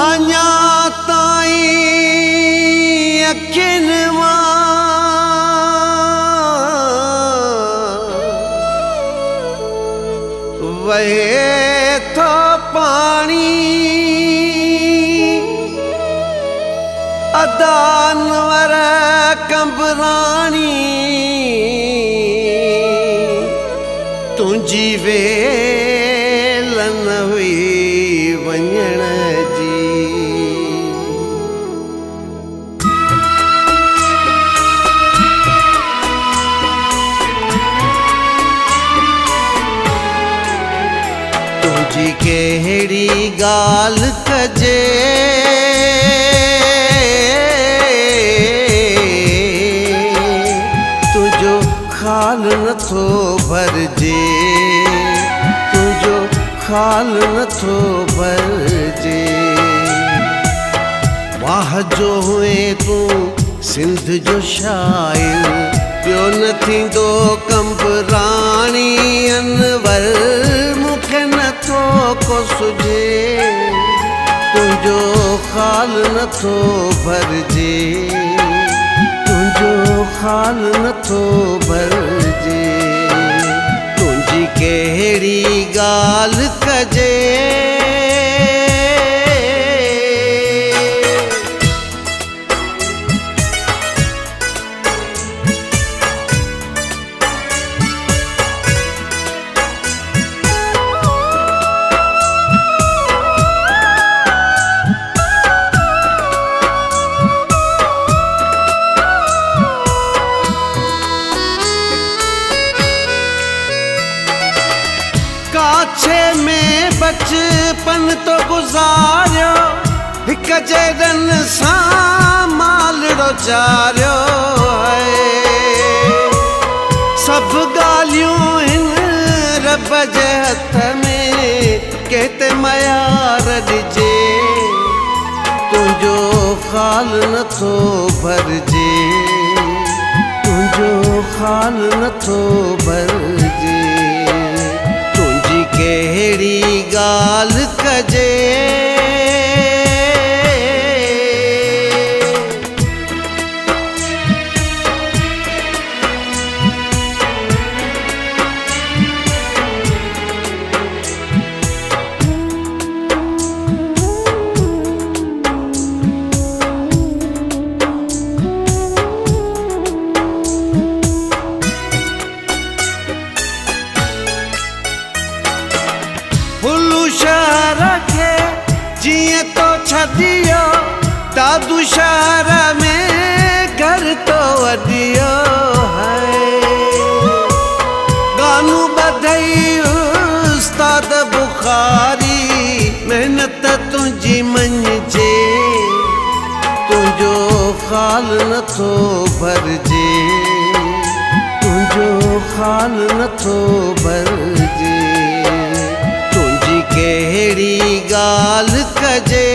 अञा ताईं अखियुनि मां वहे थो पाणी अदानवर कंबराणी तुंहिंजी वेल न हुई वञण जी। तुंहिंजी कहिड़ी ॻाल्हि कजे तुंहिंजो ख़्याल नथो भरिजे, तुंहिंजो ख़्याल नथो भरिजे। वाह जो हुए तूं सिंध जो शाइर ॿियो न थींदो कंबराणी अनवर मूंखे नथो को सुझे तुंहिंजो ख़्याल नथो भरिजे, तुंहिंजो ख़्याल नथो भरिजे। तुंहिंजी कहिड़ी ॻाल्हि कजे काछे में बचपन तो गुज़ारियो हिक जहिड़न सां मालड़ो चारियो है। सभु ॻाल्हियूं हिन रब जे हथ में केते मयार ॾिजे तुंहिंजो ख़्याल नथो भरिजे, तुंहिंजो ख़्याल नथो भरिजे। कहिड़ी ॻाल्हि कजे शहर खे जीअं तो छॾियो दादू शहर में घर तो वॾियो है। गानू ॿधई उस्ताद बुखारी महिनत तुंहिंजी मञिजे तुंहिंजो ख़्याल नथो भरिजे, तुंहिंजो ख़्याल नथो भरिजे। कहिड़ी ॻाल्हि कजे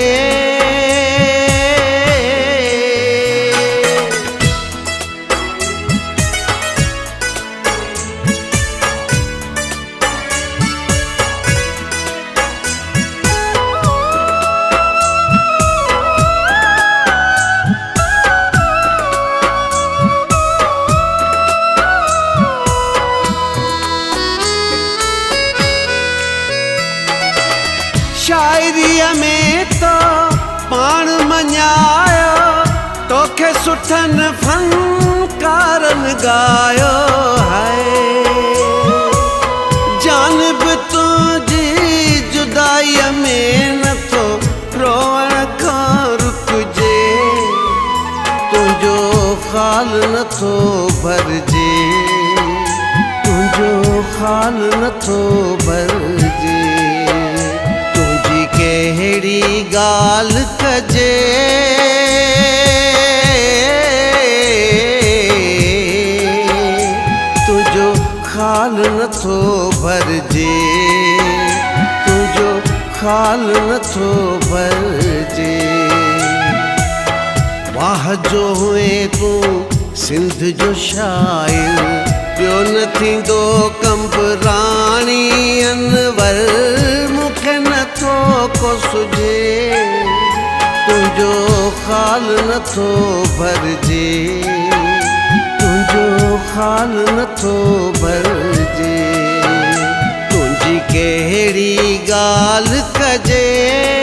शाइरीअ में तो पाण मञायो तोखे सुठनि फनकारनि ॻायो है। जान बि तुंहिंजी जुदाईअ में नथो रोअण खां रुकिजे तुंहिंजो ख़्याल नथो भरिजे, तुंहिंजो ख़्याल नथो भरिजे। कहिड़ी ॻाल्हि कजे तुंहिंजो ख़्याल नथो भरिजे, तुंहिंजो ख़्याल नथो भरिजे। वाह जो हुए तूं सिंध जो शाइर ॿियो न थींदो कंबराणी अनवर मूंखे नथो को सुझे तुंहिंजो ख़ाल नथो भरिजे, तुंहिंजो ख़ाल नथो भरिजे। तुंहिंजी कहिड़ी ॻाल्हि कजे